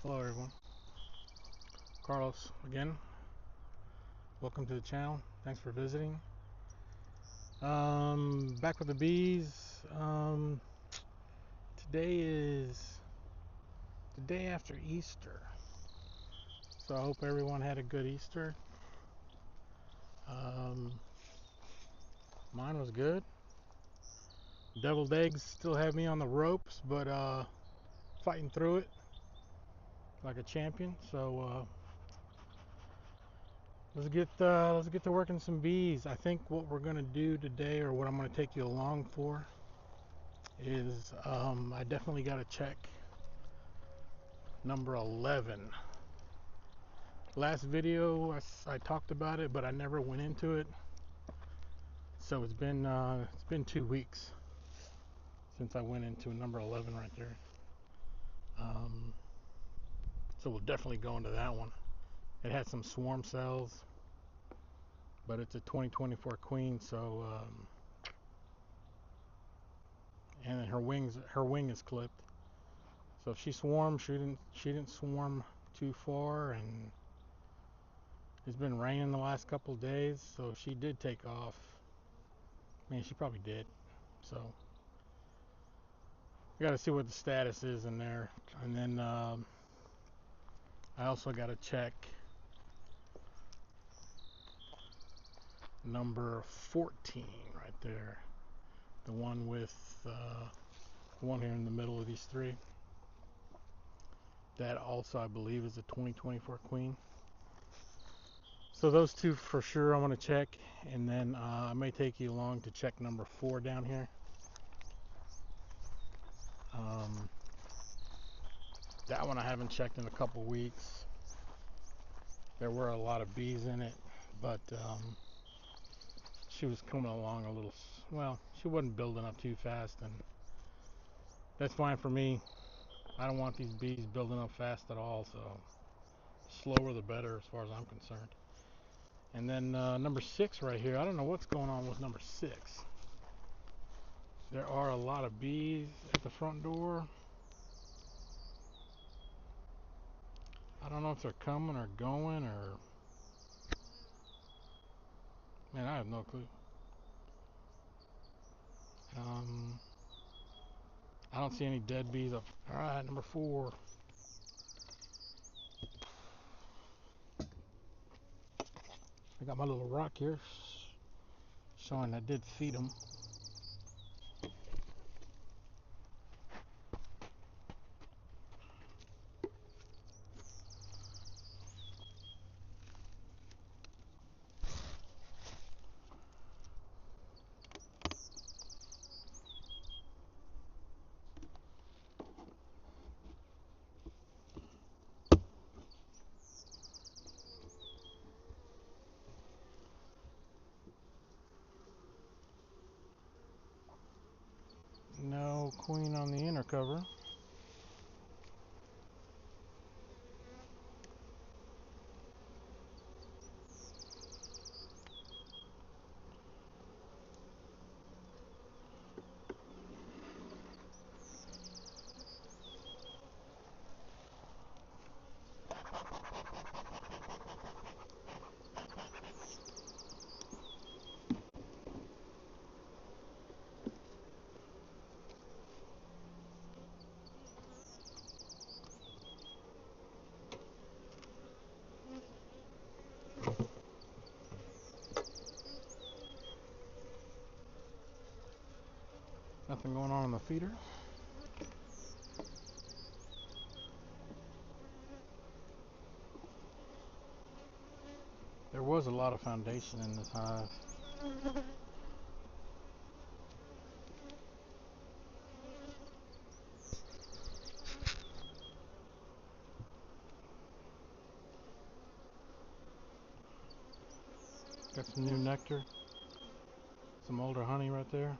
Hello everyone, Carlos again. Welcome to the channel. Thanks for visiting. Back with the bees. Today is the day after Easter, so I hope everyone had a good Easter. Um, Mine was good. Deviled eggs still have me on the ropes, but fighting through it like a champion. So let's get to working some bees. I think what we're gonna do today, or what I'm gonna take you along for, is I definitely got to check number 11. Last video I talked about it, but I never went into it. So it's been 2 weeks since I went into number 11 right there. Um, so we'll definitely go into that one. It had some swarm cells, but it's a 2024 queen. So and her wing is clipped. So if she swarmed, she didn't swarm too far, and it's been raining the last couple of days, so she did take off. I mean, she probably did. So I got to see what the status is in there, and then I also got to check number 14 right there, the one with the one here in the middle of these three. That also, I believe, is a 2024 queen. So those two for sure I want to check, and then I may take you along to check number 4 down here. Um, that one I haven't checked in a couple weeks. There were a lot of bees in it, but she was coming along a little, well, she wasn't building up too fast, and that's fine for me. I don't want these bees building up fast at all, so slower the better as far as I'm concerned. And then number 6 right here, I don't know what's going on with number 6. There are a lot of bees at the front door. I don't know if they're coming or going, or man, I have no clue. Um, I don't see any dead bees up. All right, number 4. I got my little rock here showing I did feed them. No queen on the inner cover. Nothing going on in the feeder. There was a lot of foundation in this hive. Got some new nectar, some older honey right there,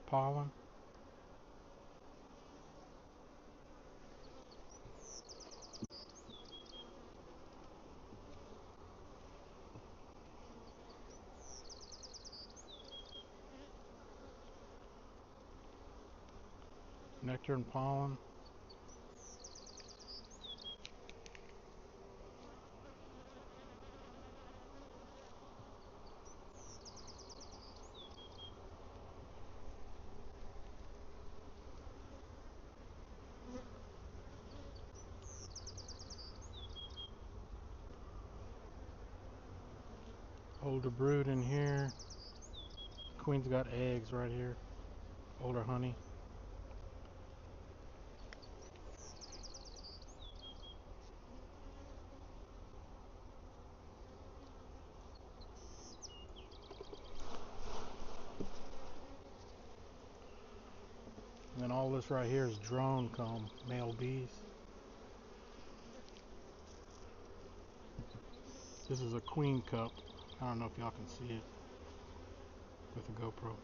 pollen. Nectar and pollen. Older brood in here. Queen's got eggs right here. Older honey. And then all this right here is drone comb, male bees. This is a queen cup. I don't know if y'all can see it with the GoPro.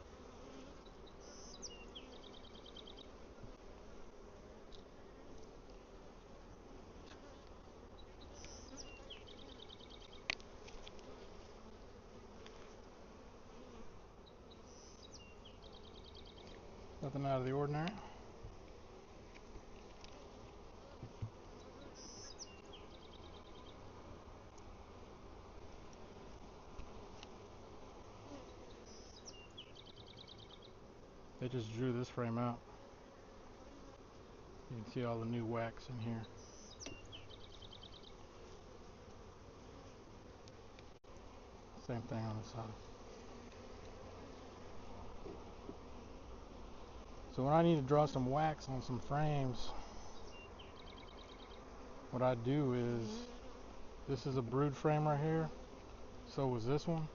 Nothing out of the ordinary. They just drew this frame out. You can see all the new wax in here. Same thing on the side. So when I need to draw some wax on some frames, what I do is, this is a brood frame right here. So was this one.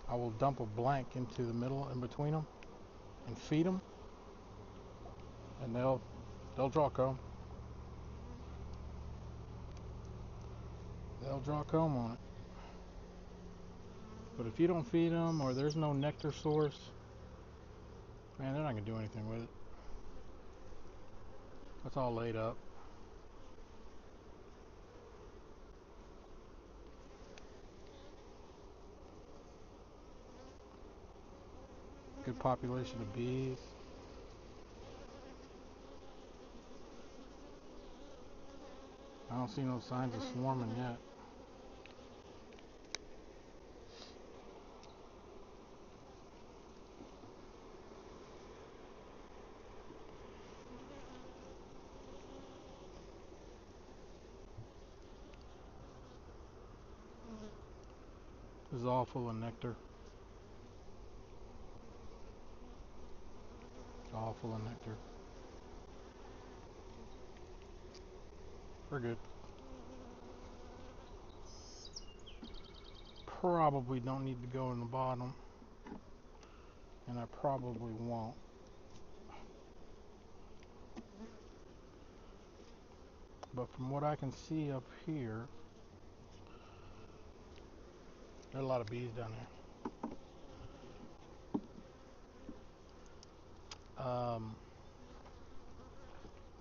I will dump a blank into the middle in between them and feed them, and they'll draw comb. They'll draw comb on it. But if you don't feed them or there's no nectar source, man, they're not gonna do anything with it. That's all laid up. Good population of bees. I don't see no signs of swarming yet. This is all full of nectar. All full of nectar. We're good. Probably don't need to go in the bottom, and I probably won't. But from what I can see up here, there are a lot of bees down there.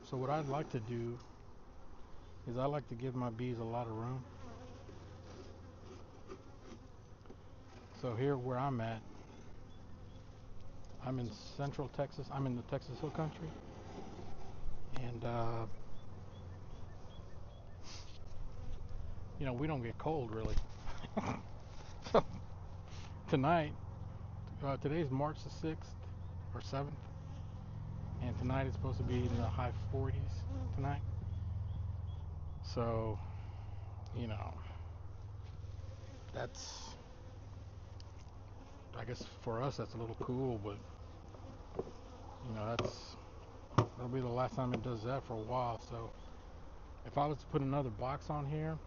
So what I'd like to do is I like to give my bees a lot of room. So here where I'm at, I'm in central Texas. I'm in the Texas Hill Country. And, you know, we don't get cold really. So tonight, today's March the 6th or 7th. And tonight it's supposed to be in the high 40s tonight. So, you know, that's, I guess for us that's a little cool, but you know, that'll be the last time it does that for a while. So if I was to put another box on here,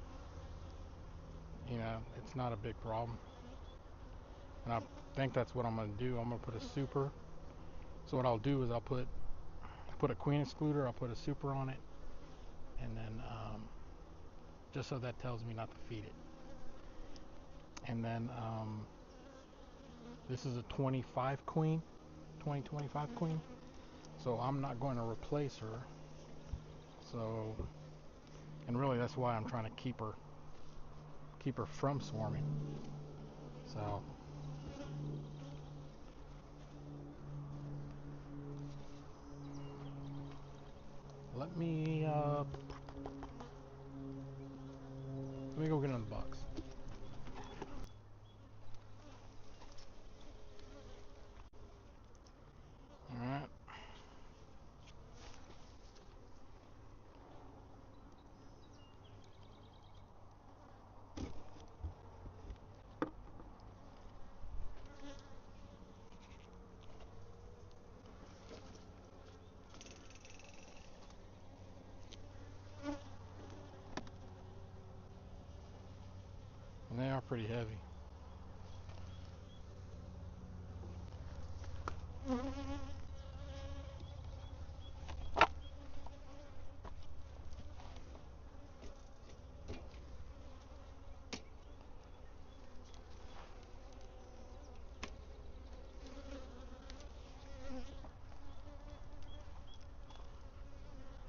you know, it's not a big problem. And I think that's what I'm going to do. I'm going to put a super. So what I'll do is I'll put a queen excluder, I'll put a super on it, and then just so that tells me not to feed it. And then this is a 25 queen, 2025 queen. So I'm not going to replace her. So, and really that's why I'm trying to keep her from swarming. So let me go get another box. All right. pretty heavy.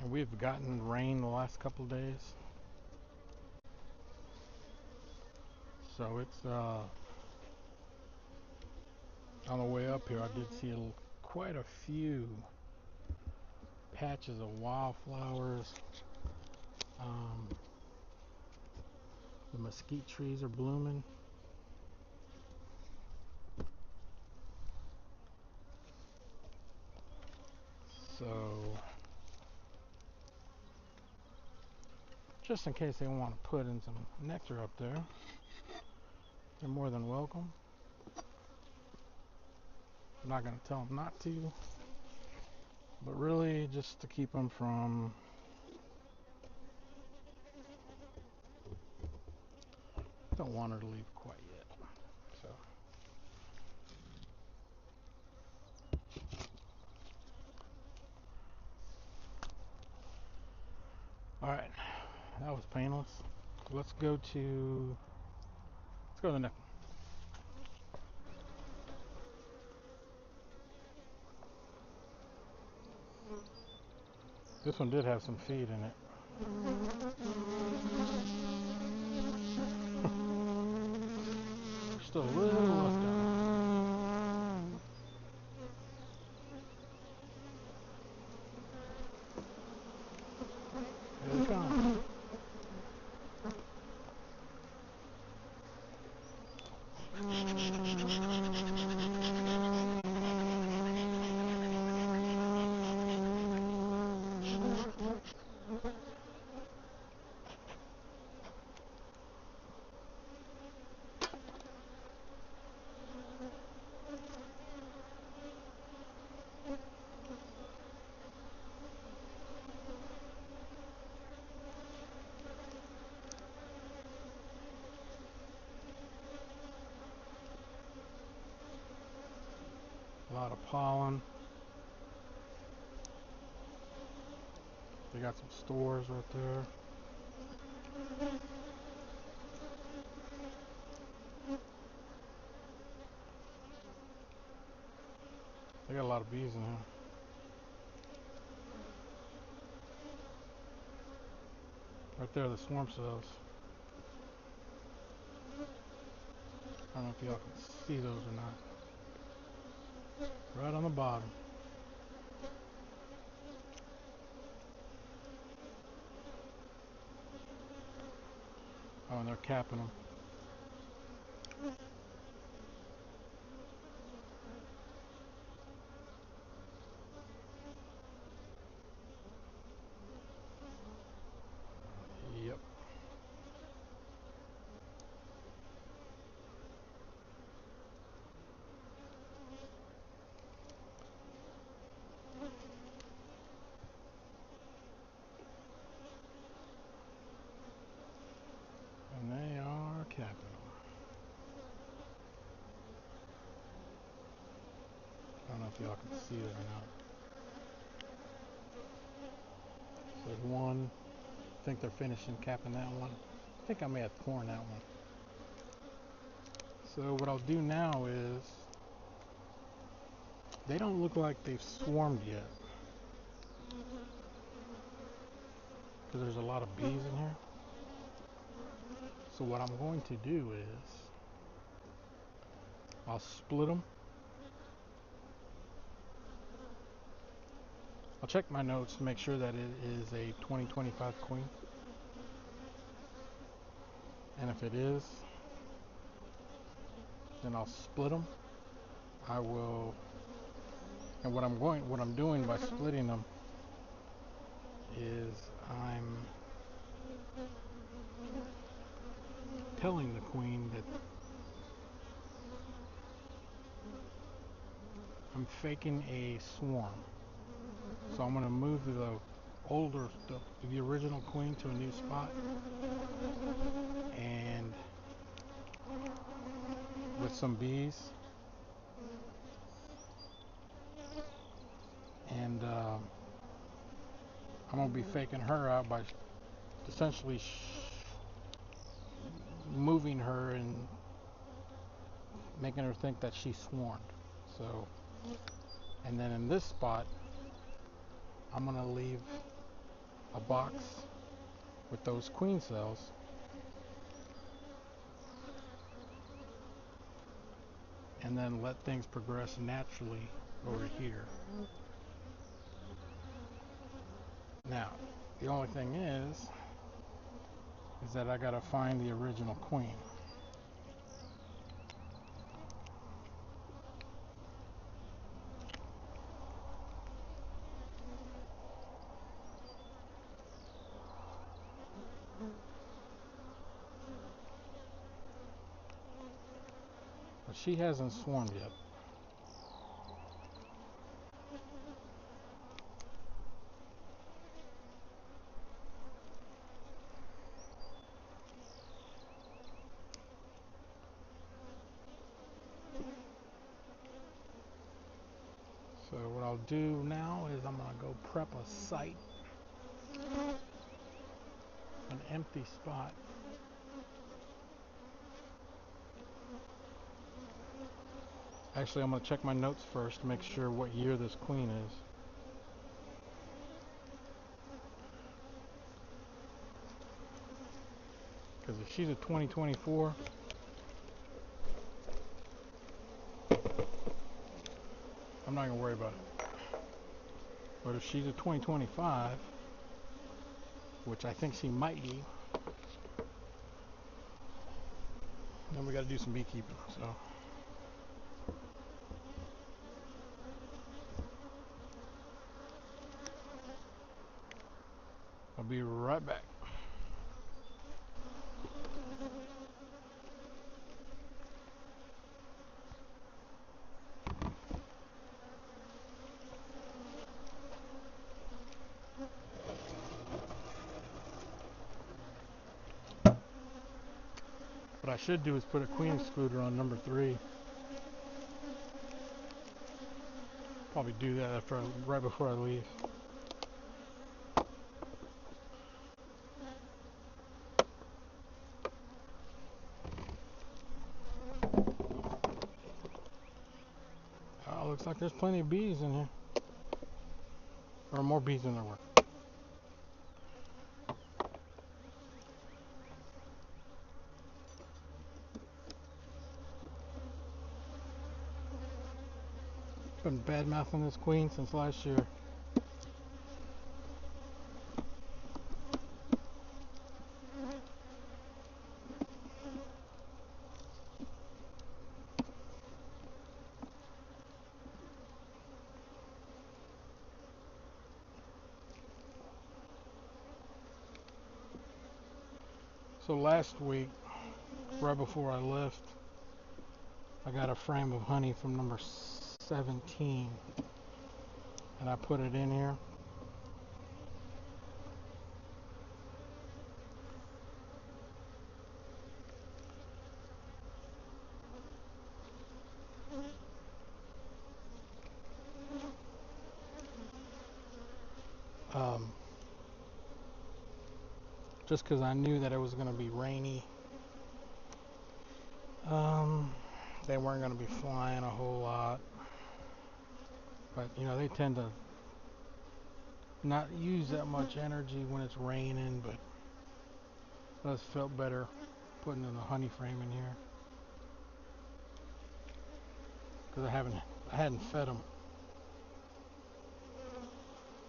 And we've gotten rain the last couple of days. So it's on the way up here I did see quite a few patches of wildflowers. The mesquite trees are blooming. So just in case they want to put in some nectar up there, they're more than welcome. I'm not going to tell them not to, but really just to keep them from don't want her to leave quite yet. So alright, that was painless. Let's go to the next. This one did have some feed in it. There's still a little left on it. Here they come. A lot of pollen. They got some stores right there. They got a lot of bees in here. Right there, the swarm cells. I don't know if y'all can see those or not. Right on the bottom. Oh, and they're capping them. Yep. And they are capping them. I don't know if y'all can see it or not. There's one. I think they're finishing capping that one. I think I may have torn that one. So what I'll do now is, they don't look like they've swarmed yet, because there's a lot of bees in here. So what I'm going to do is, I'll split them. I'll check my notes to make sure that it is a 2025 queen. And if it is, then I'll split them. I will, and what I'm doing by splitting them is I'm telling the queen that I'm faking a swarm. So I'm going to move the original queen to a new spot, and with some bees, and I'm gonna be faking her out by essentially moving her and making her think that she swarmed. So, and then in this spot, I'm gonna leave a box with those queen cells, and then let things progress naturally over here. Now, the only thing is that I gotta find the original queen. But she hasn't swarmed yet. So what I'll do now is I'm gonna go prep a site, an empty spot. Actually, I'm gonna check my notes first to make sure what year this queen is. Because if she's a 2024, I'm not gonna worry about it. But if she's a 2025, which I think she might be, then we gotta do some beekeeping. So I'll be right back. What I should do is put a queen excluder on number 3. Probably do that right before I leave. Looks like there's plenty of bees in here. Or more bees than there were. Been bad mouthing this queen since last year. So last week, right before I left, I got a frame of honey from number 17, and I put it in here. Just because I knew that it was going to be rainy. They weren't going to be flying a whole lot. But, you know, they tend to not use that much energy when it's raining, but it just felt better putting in a honey frame in here. Because I hadn't fed them.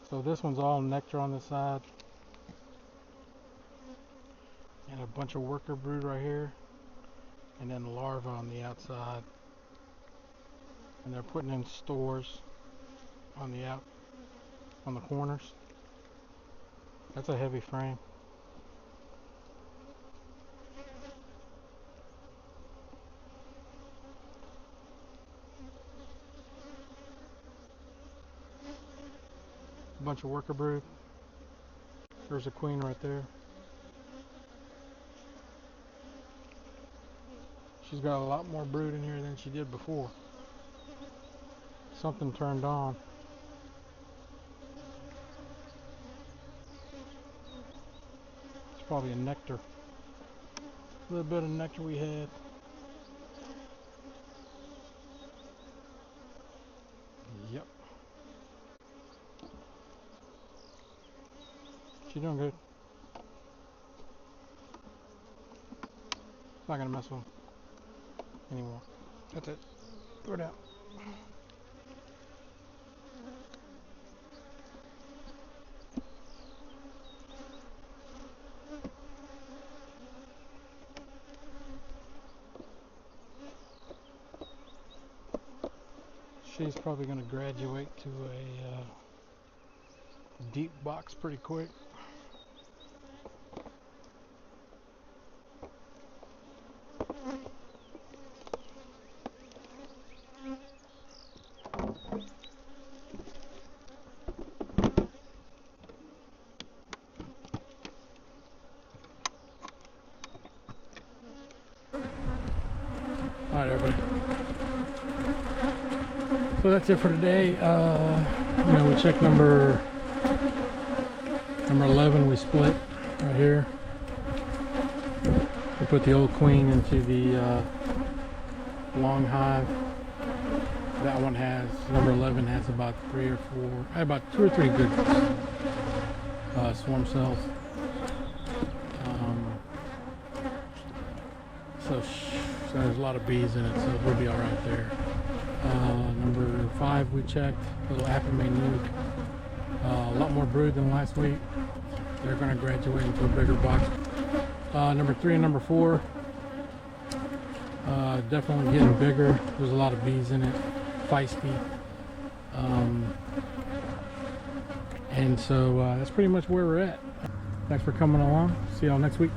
So this one's all nectar on the side. And a bunch of worker brood right here. And then larvae on the outside. And they're putting in stores on the corners. That's a heavy frame. A bunch of worker brood. There's a queen right there. She's got a lot more brood in here than she did before. Something turned on. It's probably a nectar. A little bit of nectar we had. Yep. She's doing good. Not gonna mess with them anymore. That's it. Throw it out. She's probably gonna graduate to a deep box pretty quick. Alright, everybody. So that's it for today. We checked number 11. We split right here. We put the old queen into the long hive. That one has, number 11 has about 2 or 3 good swarm cells. So there's a lot of bees in it, so we'll be all right there. Number 5 we checked, little Afamay nuke. A lot more brood than last week. They're going to graduate into a bigger box. Number 3 and number 4, definitely getting bigger. There's a lot of bees in it, feisty. And so that's pretty much where we're at. Thanks for coming along. See y'all next week.